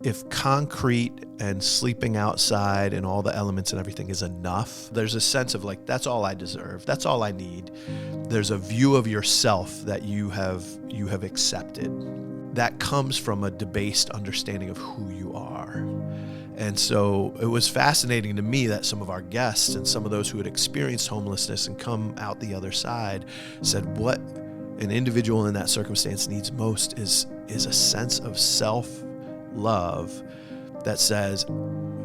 if concrete and sleeping outside and all the elements and everything is enough, there's a sense of like, that's all I deserve. That's all I need. There's a view of yourself that you have accepted. That comes from a debased understanding of who you are. And so it was fascinating to me that some of our guests and some of those who had experienced homelessness and come out the other side said what an individual in that circumstance needs most is a sense of self-love that says,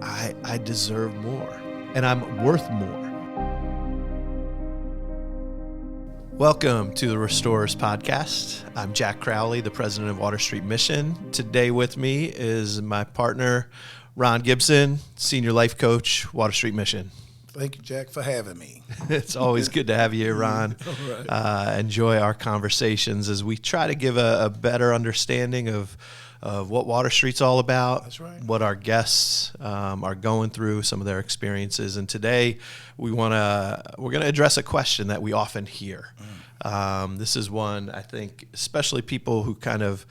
I deserve more and I'm worth more. Welcome to the Restorers Podcast. I'm Jack Crowley, the president of Water Street Mission. Today with me is my partner, Ron Gibson, senior life coach, Water Street Mission. Thank you, Jack, for having me. It's always good to have you here, Ron. All right. Enjoy our conversations as we try to give a better understanding of what Water Street's all about. That's right. What our guests are going through, some of their experiences. And today we're going to address a question that we often hear. This is one, I think, especially people who kind of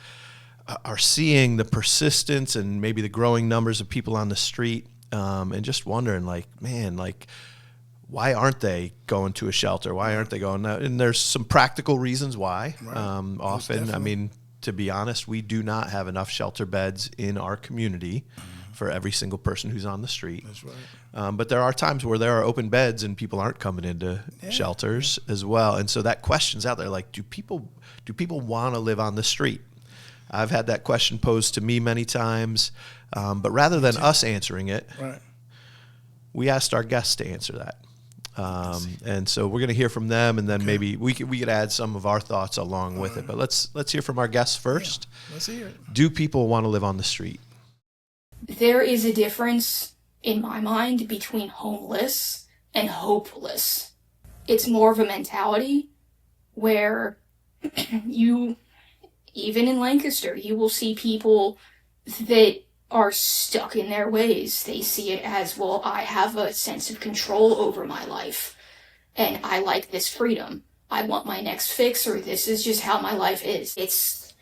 are seeing the persistence and maybe the growing numbers of people on the street, and just wondering, like, man, like, why aren't they going to a shelter? Why aren't they going out? And there's some practical reasons why. Right. Often, I mean, to be honest, we do not have enough shelter beds in our community for every single person who's on the street. That's right. But there are times where there are open beds and people aren't coming into shelters as well. And so that question's out there, like, do people want to live on the street? I've had that question posed to me many times, but rather than us answering it, Right. we asked our guests to answer that. And so we're going to hear from them, and then maybe we could add some of our thoughts along with it. But let's hear from our guests first. Yeah, let's hear it. Do people want to live on the street? There is a difference, in my mind, between homeless and hopeless. It's more of a mentality where even in Lancaster, you will see people that are stuck in their ways. They see it as, well, I have a sense of control over my life, and I like this freedom. I want my next fix, or this is just how my life is. It's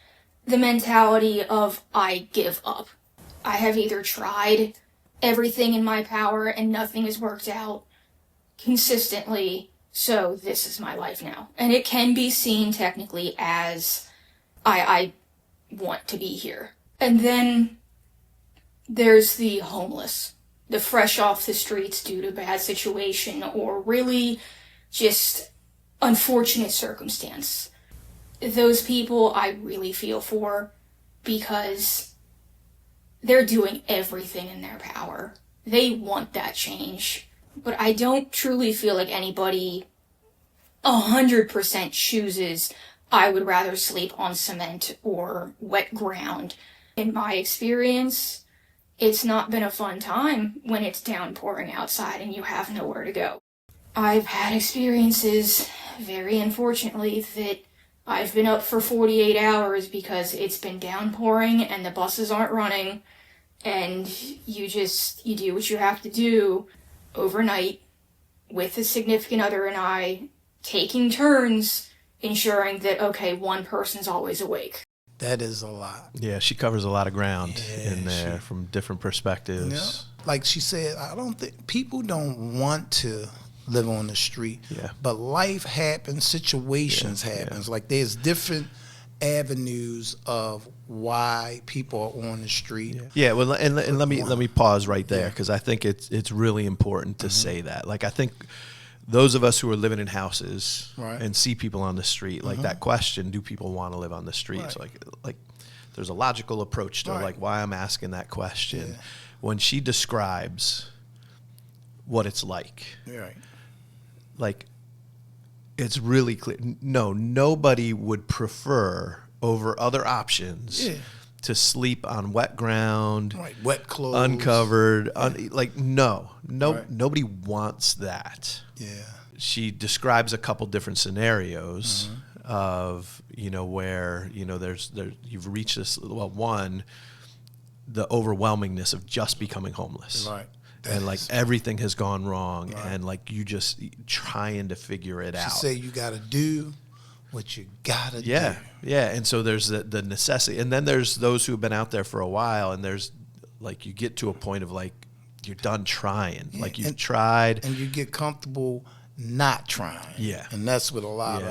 the mentality of, I give up. I have either tried everything in my power and nothing has worked out consistently, so this is my life now. And it can be seen technically as, I want to be here. And then there's the homeless, the fresh off the streets due to bad situation or really just unfortunate circumstance. Those people I really feel for, because they're doing everything in their power. They want that change. But I don't truly feel like anybody 100% chooses, I would rather sleep on cement or wet ground. In my experience, it's not been a fun time when it's downpouring outside and you have nowhere to go. I've had experiences, very unfortunately, that I've been up for 48 hours because it's been downpouring and the buses aren't running, and you do what you have to do overnight with a significant other and I, taking turns ensuring that, okay, one person's always awake. That is a lot. Yeah, she covers a lot of ground in there from different perspectives. Yeah. Like she said, I don't think people don't want to live on the street. Yeah. But life happens, situations happens. Like there's different avenues of why people are on the street. Yeah, well, and let me pause right there, because I think it's really important to say that. Like, I think those of us who are living in houses and see people on the street, like that question, do people want to live on the streets? Like there's a logical approach to like why I'm asking that question. Yeah. When she describes what it's like, like, it's really clear. No, nobody would prefer over other options to sleep on wet ground, wet clothes, uncovered, nobody wants that. Yeah. She describes a couple different scenarios of, where, you've reached this, one, the overwhelmingness of just becoming homeless. Right. And like everything has gone wrong, and like you just trying to figure it out. She say you got to do what you got to do. Yeah. And so there's the necessity, and then there's those who've been out there for a while, and there's like you get to a point of like you're done trying. Yeah, like you've tried. And you get comfortable not trying. Yeah. And that's what a lot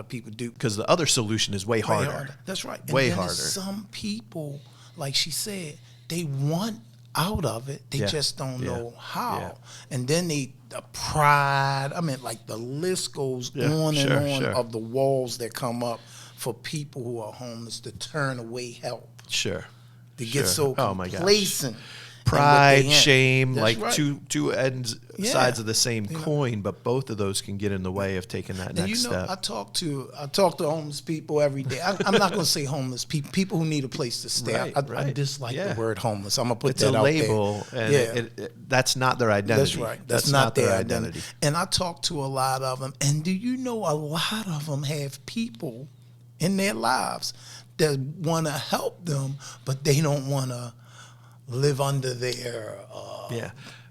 of people do. Because the other solution is way harder. That's right. Way and then harder. Some people, like she said, they want out of it. They just don't know how. Yeah. And then the pride, I mean, like the list goes on and on of the walls that come up for people who are homeless to turn away help. Sure. They get so complacent. Pride, shame, That's like two ends sides of the same coin, but both of those can get in the way of taking that next step. I talk to homeless people every day. I'm not going to say homeless people, people who need a place to stay. I dislike the word homeless. I'm going to put that out there. It's a label, and that's not their identity. That's right. That's not their identity. And I talk to a lot of them, and do you know a lot of them have people in their lives that want to help them, but they don't want to live under their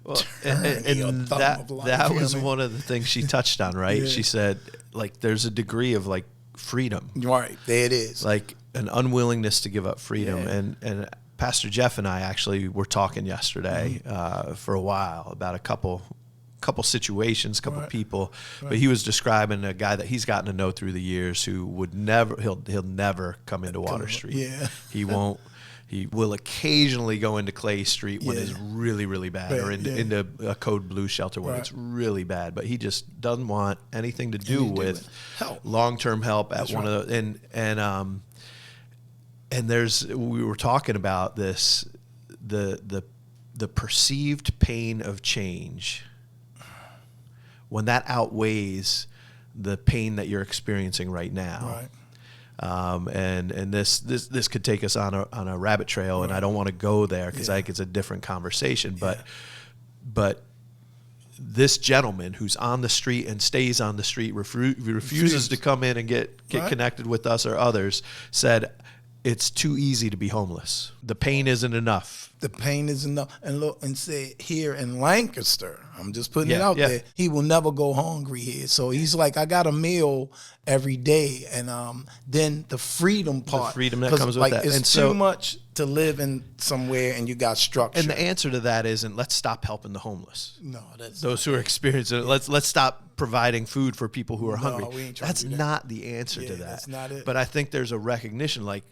well, and that was one of the things she touched on, right? She said, like, there's a degree of like freedom, right? There it is, like an unwillingness to give up freedom. And Pastor Jeff and I actually were talking yesterday for a while about a couple situations, couple people, but he was describing a guy that he's gotten to know through the years who would never, he'll never come into Water Street. He won't. He will occasionally go into Clay Street when it's really, really bad, or into a Code Blue shelter when it's really bad. But he just doesn't want anything to do with long-term help at one of the and we were talking about this, the perceived pain of change, when that outweighs the pain that you're experiencing right now. Right. And this could take us on a rabbit trail, and I don't want to go there because I think it's a different conversation. But this gentleman who's on the street and stays on the street, refuses to come in and get connected with us or others, said it's too easy to be homeless. The pain isn't enough. The pain is enough. And look, and say here in Lancaster, I'm just putting it out there, he will never go hungry here. So he's like, I got a meal every day. And then the freedom part. The freedom that comes with that. It's and too much to live in somewhere and you got structure. And the answer to that isn't let's stop helping the homeless. No, that's those who are experiencing it. Let's stop providing food for people who are hungry. We ain't that's not the answer to that. That's not it. But I think there's a recognition, like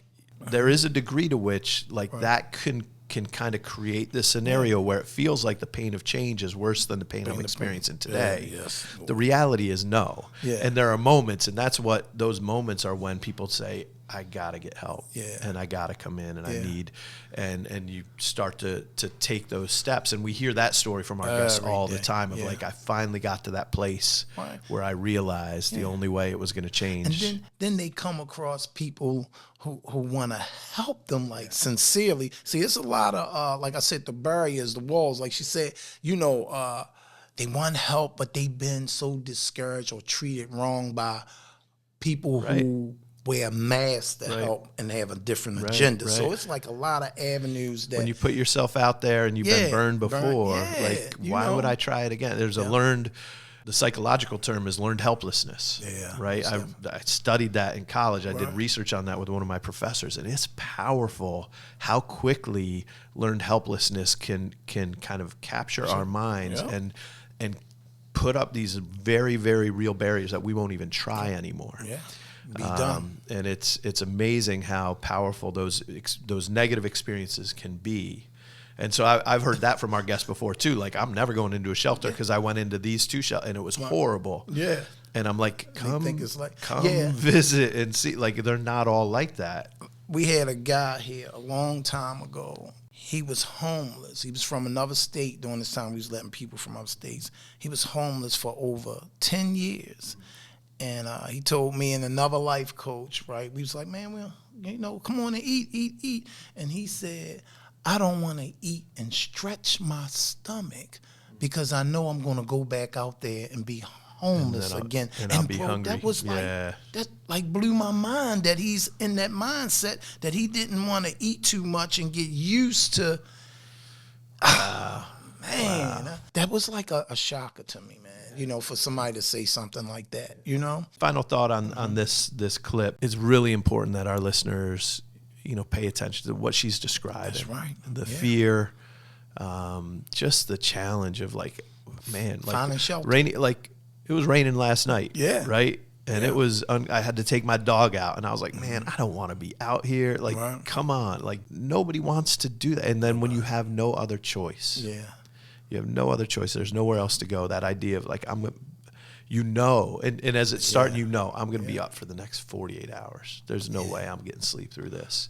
there is a degree to which like that can kind of create this scenario where it feels like the pain of change is worse than the pain I'm experiencing today. The reality is no. And there are moments, and that's what those moments are, when people say, I gotta get help, and I gotta come in, and I need, and you start to take those steps, and we hear that story from our guests all the time of like, I finally got to that place where I realized the only way it was going to change. And then they come across people who want to help them, like sincerely. See, it's a lot of like I said, the barriers, the walls. Like she said, they want help, but they've been so discouraged or treated wrong by people who wear masks to help and have a different agenda. So it's like a lot of avenues that... When you put yourself out there and you've been burned before, like, why would I try it again? There's a learned... The psychological term is learned helplessness, right? I studied that in college. I did research on that with one of my professors, and it's powerful how quickly learned helplessness can kind of capture our minds and put up these very, very real barriers that we won't even try anymore. Be done. And it's amazing how powerful those negative experiences can be. And so I've heard that from our guests before too. Like, I'm never going into a shelter because I went into these two shelters and it was horrible. And I'm like, come visit and see. Like, they're not all like that. We had a guy here a long time ago. He was homeless. He was from another state during this time. We was letting people from other states. He was homeless for over 10 years. And he told me and another life coach, right? We was like, man, well, come on and eat. And he said, I don't want to eat and stretch my stomach because I know I'm going to go back out there and be homeless again. And I'll be hungry. That was that blew my mind that he's in that mindset that he didn't want to eat too much and get used to. That was like a shocker to me, man. For somebody to say something like that, Final thought on this clip. It's really important that our listeners, pay attention to what she's describing. That's right. The fear, just the challenge of like, man, like finding shelter. It was raining last night. Yeah. Right. And it was, I had to take my dog out, and I was like, man, I don't want to be out here. Like, come on. Like, nobody wants to do that. And then when you have no other choice, you have no other choice. There's nowhere else to go. That idea of like, and as it's starting, I'm going to be up for the next 48 hours. There's no way I'm getting sleep through this.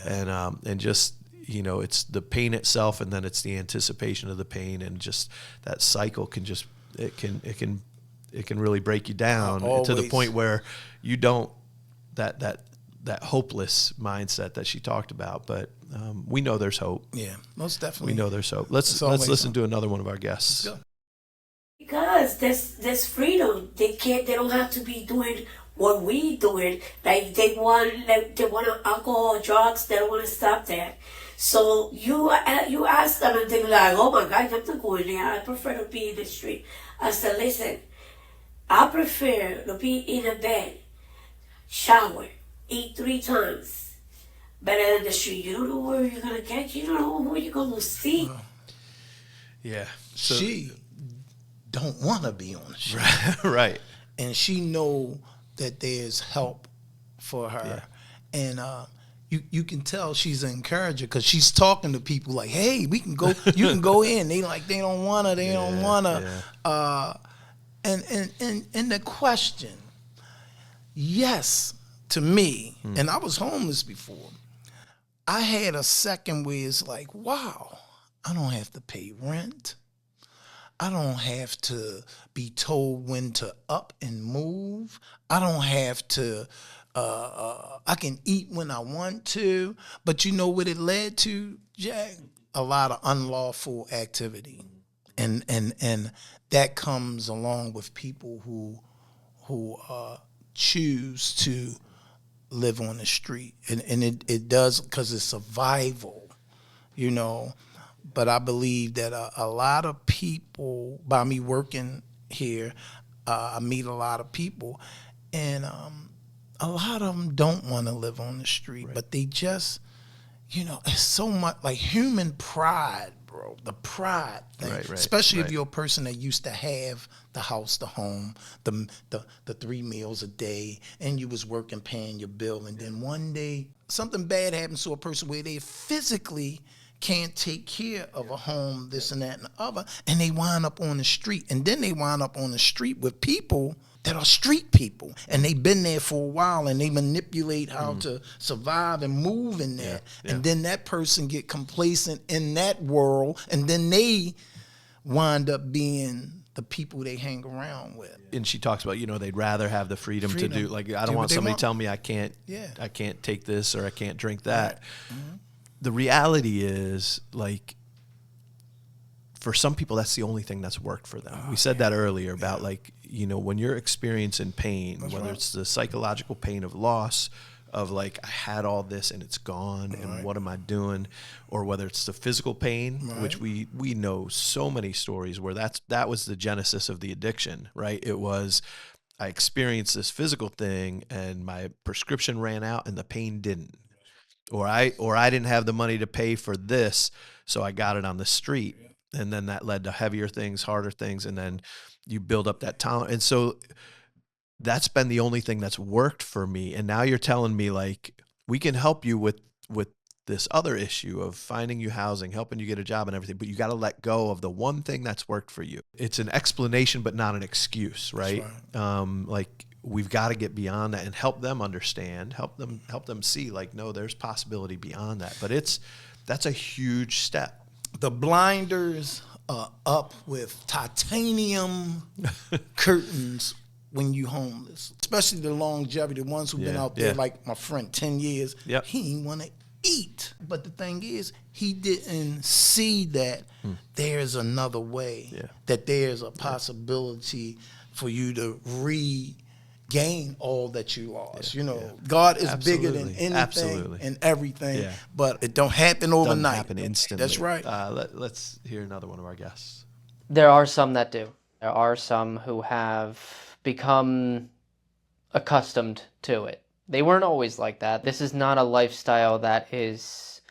Yeah. And just, it's the pain itself, and then it's the anticipation of the pain, and just that cycle can just, it can really break you down to the point where you don't, that hopeless mindset that she talked about. But we know there's hope. Yeah, most definitely. We know there's hope. Let's listen to another one of our guests. Let's go. Because there's freedom. They don't have to be doing what we doing. Like they want alcohol, drugs. They don't want to stop that. So you ask them, and they be like, oh my God, I'm not going there. I prefer to be in the street. I said, listen, I prefer to be in a bed, shower, eat 3 times, better than the street. You don't know where you're going to get. You don't know where you're going to see. Yeah. So, she don't want to be on the street. Right. And she know that there's help for her. Yeah. And you can tell she's an encourager, because she's talking to people like, hey, we can go, you can go in. They don't want to, don't want to. Yeah. And the question, yes, to me, and I was homeless before, I had a second where it's like, wow, I don't have to pay rent. I don't have to be told when to up and move. I don't have to, I can eat when I want to. But you know what it led to, Jack? A lot of unlawful activity. And that comes along with people who choose to live on the street. And it does, because it's survival, But I believe that a lot of people, by me working here, I meet a lot of people, and a lot of them don't want to live on the street, but they just, it's so much like human pride, bro. The pride thing, especially if you're a person that used to have the house, the home, the 3 meals a day, and you was working, paying your bill, and then one day something bad happens to a person where they physically can't take care of a home, this and that and the other, and they wind up on the street. And then they wind up on the street with people that are street people, and they've been there for a while, and they manipulate how to survive and move in that. And then that person get complacent in that world, and then they wind up being the people they hang around with. And she talks about, they'd rather have the freedom to do, like, I don't want somebody telling me I can't take this or I can't drink that. Right. Mm-hmm. The reality is, like, for some people, that's the only thing that's worked for them. We said that earlier about, like, when you're experiencing pain, whether it's the psychological pain of loss, of like, I had all this and it's gone, and what am I doing? Or whether it's the physical pain, which we know so many stories where that was the genesis of the addiction, right? It was, I experienced this physical thing and my prescription ran out and the pain didn't. Or I didn't have the money to pay for this, so I got it on the street. And then that led to heavier things, harder things, and then you build up that tolerance. And so that's been the only thing that's worked for me. And now you're telling me, like, we can help you with this other issue of finding you housing, helping you get a job and everything, but you got to let go of the one thing that's worked for you. It's an explanation, but not an excuse, right? Like, we've got to get beyond that and help them understand, help them see, like, no, there's possibility beyond that. But that's a huge step. The blinders are up with titanium curtains when you homeless, especially the longevity, the ones who've been out there, like my friend, 10 years, he didn't want to eat. But the thing is, he didn't see that there's another way, that there's a possibility for you to regain all that you lost. God is bigger than anything and everything, but it don't happen overnight. Doesn't happen instantly. That's right. Let's hear another one of our guests. There are some that do. There are some who have become accustomed to it. They weren't always like that. This is not a lifestyle that is,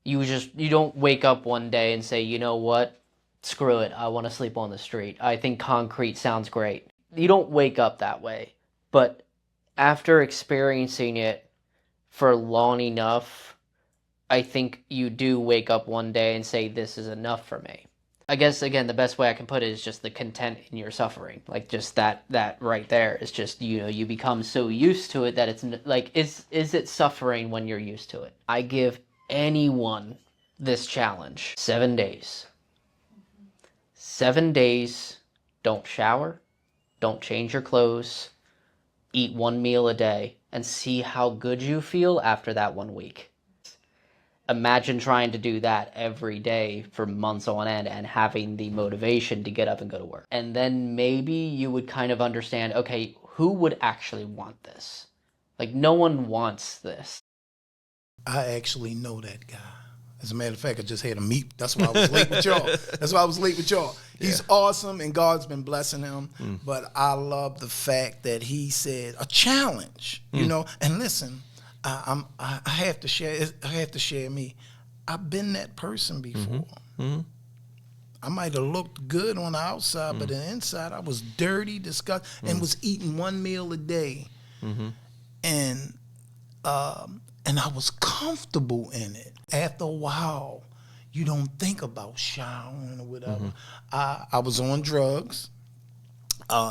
you don't wake up one day and say, you know what, screw it, I want to sleep on the street. I think concrete sounds great. You don't wake up that way. But after experiencing it for long enough, I think you do wake up one day and say, this is enough for me. I guess, again, the best way I can put it is just the content in your suffering. Like, just that right there is just, you become so used to it that it's like, is it suffering when you're used to it? I give anyone this challenge: 7 days. 7 days, don't shower, don't change your clothes, eat one meal a day, and see how good you feel after that 1 week. Imagine trying to do that every day for months on end and having the motivation to get up and go to work. And then maybe you would kind of understand, okay, who would actually want this? Like, no one wants this. I actually know that guy. As a matter of fact, I just had a meet. That's why I was late with y'all. He's awesome, and God's been blessing him. But I love the fact that he said a challenge, you know. And listen, I have to share. I have to share me. I've been that person before. I might have looked good on the outside, but the inside I was dirty, disgusting, and was eating one meal a day. And I was comfortable in it. After a while, you don't think about showering or whatever. I was on drugs.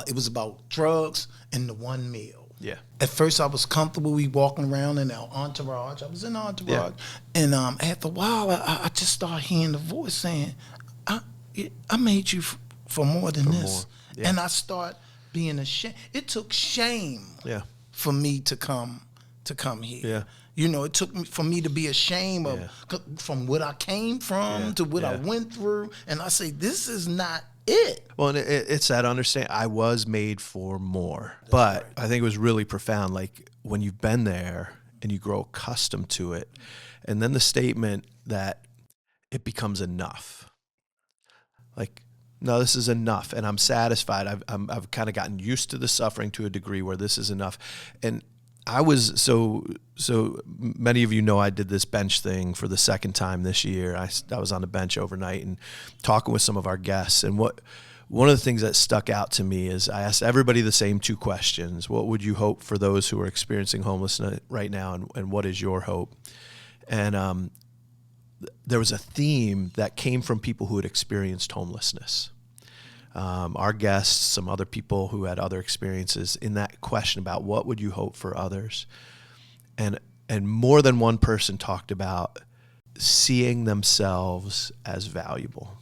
It was about drugs and the one meal. Yeah. At first, I was comfortable. We walking around in our entourage. I was in entourage. Yeah. And after a while, I just started hearing the voice saying, I made you for more than this. More. Yeah. And I start being ashamed. It took shame for me to come here. Yeah. You know, it took for me to be ashamed of from what I came from to what I went through. And I say, this is not it. Well, and it's that understanding. I was made for more. But right. I think it was really profound. Like, when you've been there and you grow accustomed to it, and then the statement that it becomes enough. Like, no, this is enough, and I'm satisfied. I've kind of gotten used to the suffering to a degree where this is enough. And I was so many of you know I did this bench thing for the second time this year. I was on the bench overnight and talking with some of our guests, and one of the things that stuck out to me is I asked everybody the same two questions. What would you hope for those who are experiencing homelessness right now, and what is your hope? And there was a theme that came from people who had experienced homelessness. Our guests, some other people who had other experiences, in that question about what would you hope for others. And more than one person talked about seeing themselves as valuable.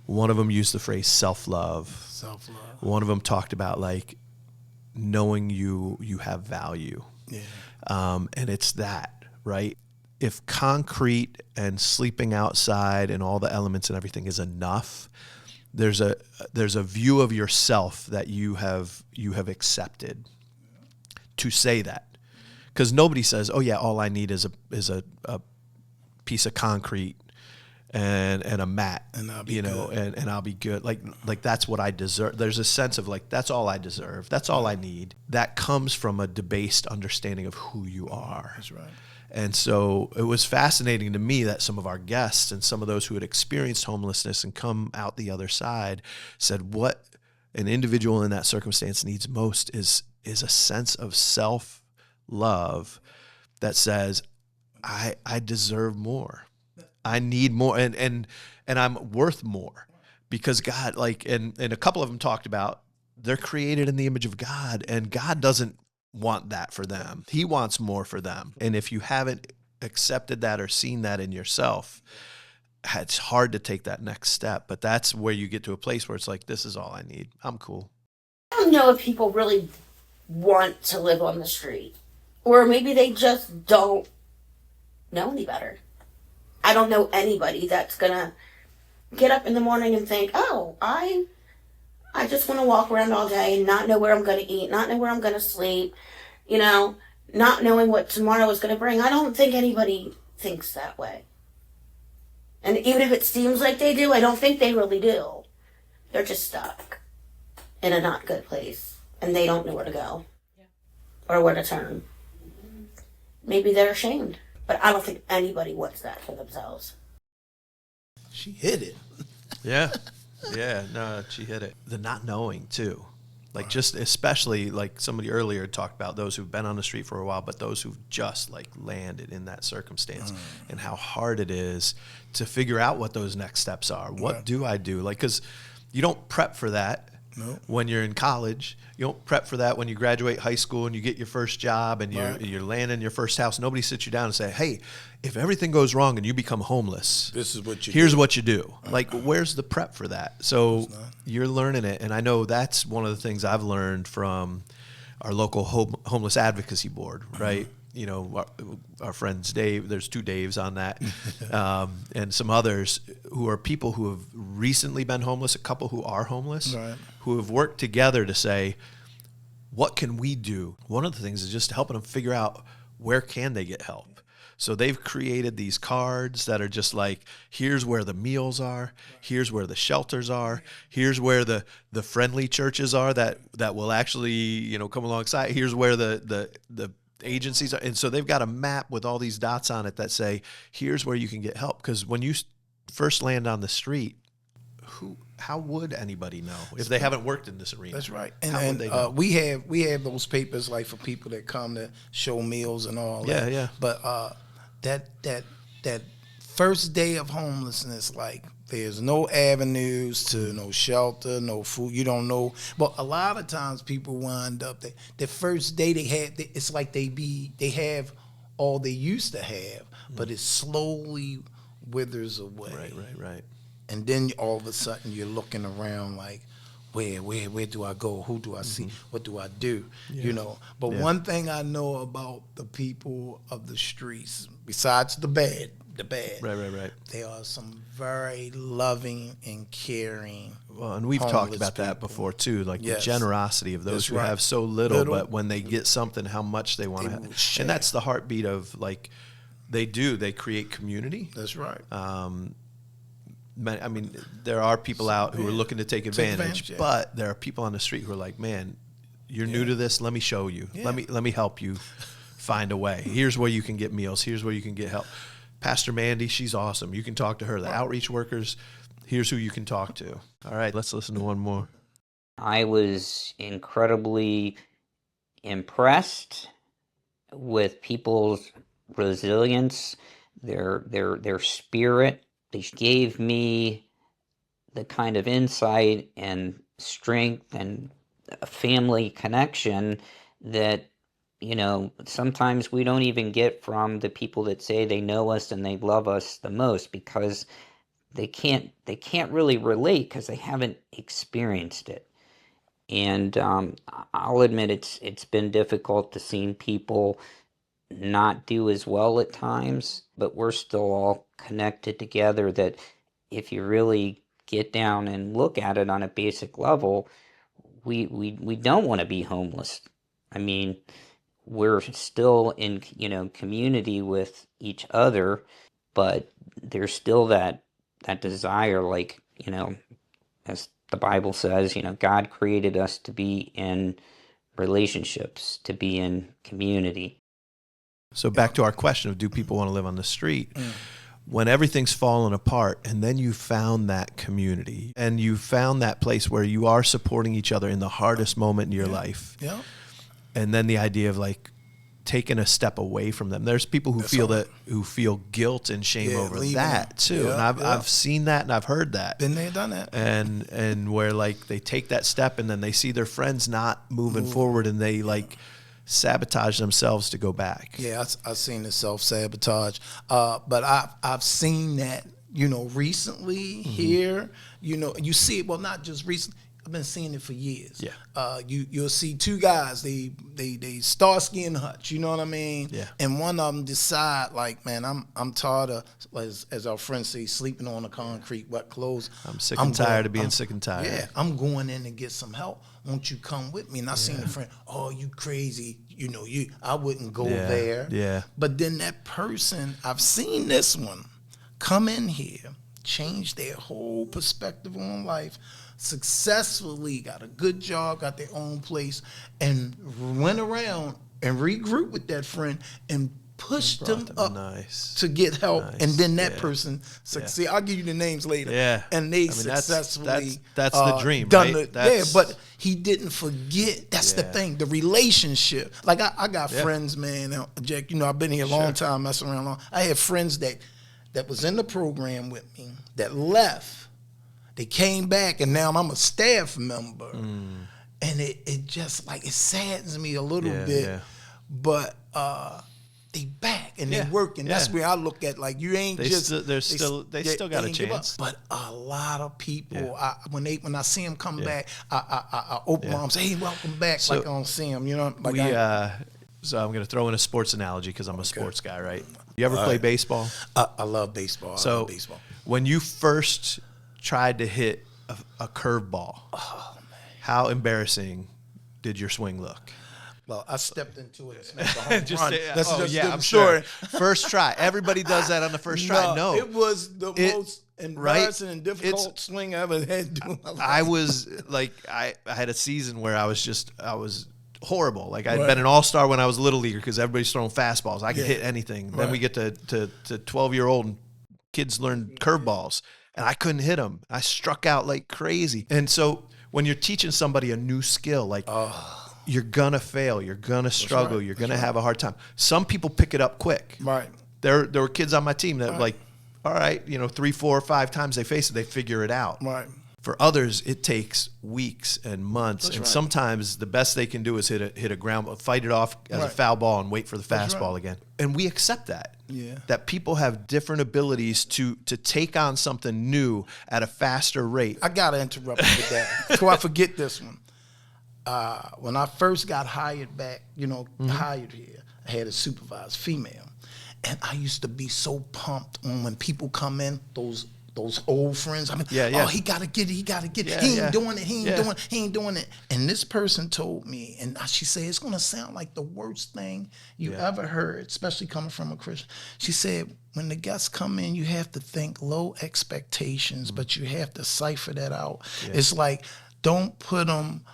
One of them used the phrase self-love. Self-love. One of them talked about, like, knowing you have value. Yeah. And it's that, right? If concrete and sleeping outside and all the elements and everything is enough, there's a view of yourself that you have accepted to say that. Because nobody says, oh yeah, all I need is a piece of concrete and a mat, and I'll be and I'll be good. Like that's what I deserve. There's a sense of, like, that's all I deserve. That's all I need. That comes from a debased understanding of who you are. That's right. And so it was fascinating to me that some of our guests and some of those who had experienced homelessness and come out the other side said what an individual in that circumstance needs most is a sense of self-love that says, I deserve more. I need more, and I'm worth more, because God, like, and a couple of them talked about they're created in the image of God, and God doesn't want that for them. He wants more for them. And if you haven't accepted that or seen that in yourself, it's hard to take that next step. But that's where you get to a place where it's like, this is all I need. I'm cool. I don't know if people really want to live on the street, or maybe they just don't know any better. I don't know anybody that's gonna get up in the morning and think, oh, I just want to walk around all day and not know where I'm going to eat, not know where I'm going to sleep, not knowing what tomorrow is going to bring. I don't think anybody thinks that way. And even if it seems like they do, I don't think they really do. They're just stuck in a not good place, and they don't know where to go. Yeah. or what a term. Maybe they're ashamed, but I don't think anybody wants that for themselves. She hit it. Yeah. Yeah, no, she hit it. The not knowing, too. Like, just especially, like somebody earlier talked about those who've been on the street for a while, but those who've just, like, landed in that circumstance and how hard it is to figure out what those next steps are. What do I do? Like, because you don't prep for that when you're in college. You don't prep for that when you graduate high school and you get your first job and you're landing your first house. Nobody sits you down and say, hey, if everything goes wrong and you become homeless, This is what you here's do. what you do. Like, where's the prep for that? So you're learning it. And I know that's one of the things I've learned from our local homeless advocacy board, right? You know, our friends Dave, there's 2 Daves on that, and some others who are people who have recently been homeless, a couple who are homeless, who have worked together to say, what can we do? One of the things is just helping them figure out where can they get help. So they've created these cards that are just like, here's where the meals are, here's where the shelters are, here's where the friendly churches are that will actually, you know, come alongside. Here's where the agencies are. And so they've got a map with all these dots on it that say, here's where you can get help. Because when you first land on the street, how would anybody know if they haven't worked in this arena? That's right. How would they know? we have those papers like for people that come to show meals and all that. Yeah. But that first day of homelessness, like there's no avenues to no shelter, no food. You don't know. But a lot of times people wind up the first day it's like they have all they used to have, but it slowly withers away. Right. And then all of a sudden you're looking around like, where do I go? Who do I see? What do I do? Yeah. You know. But one thing I know about the people of the streets, besides the bad, Right. they are some very loving and caring. Well, and we've talked about that before too, like the generosity of those who have so little, but when they get something, how much they want to have. And that's the heartbeat of, like, they create community. That's right. I mean, there are people out who are looking to take advantage, but there are people on the street who are like, man, you're new to this. Let me show you. Let me help you find a way. Here's where you can get meals. Here's where you can get help. Pastor Mandy, she's awesome. You can talk to her. The outreach workers, here's who you can talk to. All right, let's listen to one more. I was incredibly impressed with people's resilience, their spirit. They gave me the kind of insight and strength and a family connection that, you know, sometimes we don't even get from the people that say they know us and they love us the most, because they can't really relate because they haven't experienced it. And I'll admit it's been difficult to see people not do as well at times, but we're still all connected together, that if you really get down and look at it on a basic level, we don't want to be homeless. I mean, we're still in, you know, community with each other, but there's still that desire, like, you know, as the Bible says, you know, God created us to be in relationships, to be in community. So back to our question of, do people want to live on the street? When everything's fallen apart, and then you found that community and you found that place where you are supporting each other in the hardest moment in your life. Yeah. And then the idea of, like, taking a step away from them. There's people who feel guilt and shame over that too. Yeah, and I've seen that and I've heard that. Been there, done that. And where, like, they take that step and then they see their friends not moving forward and they like sabotage themselves to go back. Yeah, I've seen the self-sabotage. But I've seen that, you know, recently here, you know, you see it, well, not just recently, I've been seeing it for years. Yeah. You'll see 2 guys, they Starsky and Hutch, you know what I mean? Yeah. And one of them decide, like, man, I'm tired of, as our friends say, sleeping on the concrete, wet clothes. I'm sick and tired of being sick and tired. Yeah, I'm going in to get some help. Won't you come with me? And I seen a friend, oh, you crazy. You know, I wouldn't go there. Yeah. But then that person, I've seen this one come in here, change their whole perspective on life, successfully got a good job, got their own place, and went around and regroup with that friend and push them up Nice. to get help, Nice. and then that Yeah. person succeed. I'll give you the names later. Yeah. And they I mean, successfully that's the dream, done right? but he didn't forget. That's the Yeah. thing, the relationship. Like I got Yeah. friends, man. Jack, you know, I've been here a long time, messing around long. I had friends that was in the program with me that left. They came back, and now I'm a staff member. And it just like it saddens me a little bit. Yeah. But they back and Yeah, they working. That's yeah. where I look at like you ain't They just still got a ain't give up. chance. But a lot of people, Yeah. when I see them come back, I open my arms, hey, welcome back, So like I don't see them. You know, like so I'm going to throw in a sports analogy because I'm a sports guy, right? You ever play baseball? I love baseball. I love baseball. When you first tried to hit a curveball, how embarrassing did your swing look? Well, I stepped into it and smacked the home run. Say- That's oh, just yeah, the I'm story. sure. First try. Everybody does that on the first try. No. It was the most embarrassing and difficult It's- swing I ever had to do in my life. I was like, I had a season where I was horrible. Like I'd Right. been an all-star when I was a little leaguer because everybody's throwing fastballs. I could hit anything. Then Right. we get to 12-year-old and kids learn curveballs, and I couldn't hit them. I struck out like crazy. And so when you're teaching somebody a new skill, like you're gonna fail, you're gonna struggle, right. you're gonna have a hard time. Some people pick it up quick. Right. There were kids on my team that like, all right, 3, 4, 5 times they face it, they figure it out. Right. For others, it takes weeks and months, and right. sometimes the best they can do is hit a ground, fight it off as a Right. foul ball, and wait for the That's fastball right. again. And we accept that. Yeah. That people have different abilities to take on something new at a faster rate. I gotta interrupt you with that before I forget this one. When I first got hired back, hired here, I had a supervisor, female, and I used to be so pumped on when people come in, those old friends. I mean, oh, he gotta get it, he gotta get it. Yeah, He ain't yeah. doing it, he ain't Yeah. doing it, he ain't doing it. And this person told me, and she said, it's gonna sound like the worst thing you ever heard, especially coming from a Christian. She said, when the guests come in, you have to think low expectations, but you have to cipher that out. Yeah. It's like, don't put them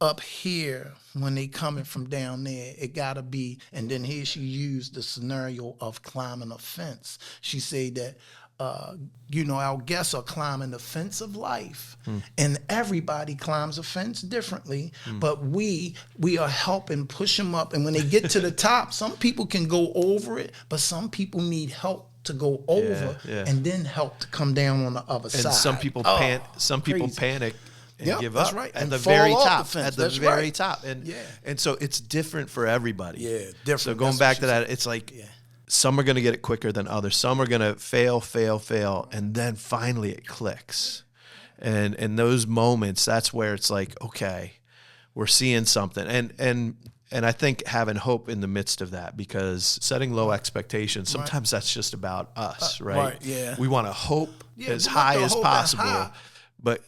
up here when they coming from down there. It gotta be, and then here she used the scenario of climbing a fence. She said that our guests are climbing the fence of life, and everybody climbs a fence differently, but we are helping push them up, and when they get to the top, some people can go over it, but some people need help to go over and then help to come down on the other side. And some people crazy. panic and Yep, give that's up right. at And the fall very off top. the fence. At the That's very right. top. And so it's different for everybody. Yeah, different. So going That's back what to that, it's like some are going to get it quicker than others. Some are going to fail, and then finally it clicks. And in those moments, that's where it's like, okay, we're seeing something. And I think having hope in the midst of that, because setting low expectations, sometimes that's just about us, right? Right, yeah. We want to hope as we want high the as hope as possible, high. but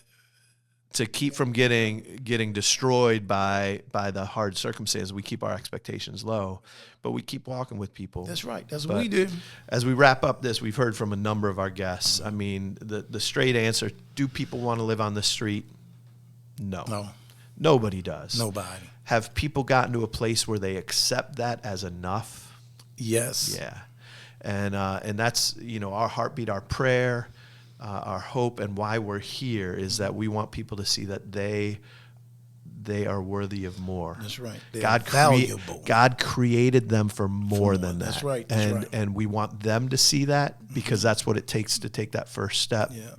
to keep from getting destroyed by the hard circumstances, we keep our expectations low, but we keep walking with people. That's right. That's what we do. As we wrap up this, we've heard from a number of our guests. I mean, the straight answer, do people want to live on the street? No. Nobody does. Nobody. Have people gotten to a place where they accept that as enough? Yes. Yeah. And that's, our heartbeat, our prayer, our hope, and why we're here is that we want people to see that they are worthy of more. That's right. They're God valuable. God created them for more than that. That's right. And we want them to see that, because that's what it takes to take that first step. Yeah.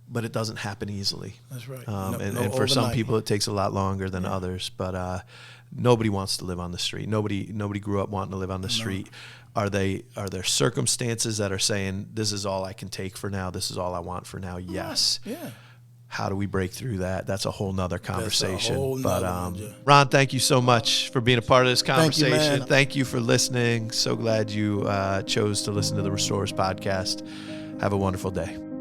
But it doesn't happen easily. That's right. And for some people, it takes a lot longer than others. But nobody wants to live on the street. Nobody grew up wanting to live on the street. Are there circumstances that are saying, this is all I can take for now, this is all I want for now? Yes. Yeah. How do we break through that? That's a whole nother conversation. whole nother one, yeah. Ron, thank you so much for being a part of this Thank you, conversation. man. Thank you for listening. So glad you chose to listen to the Restorers podcast. Have a wonderful day.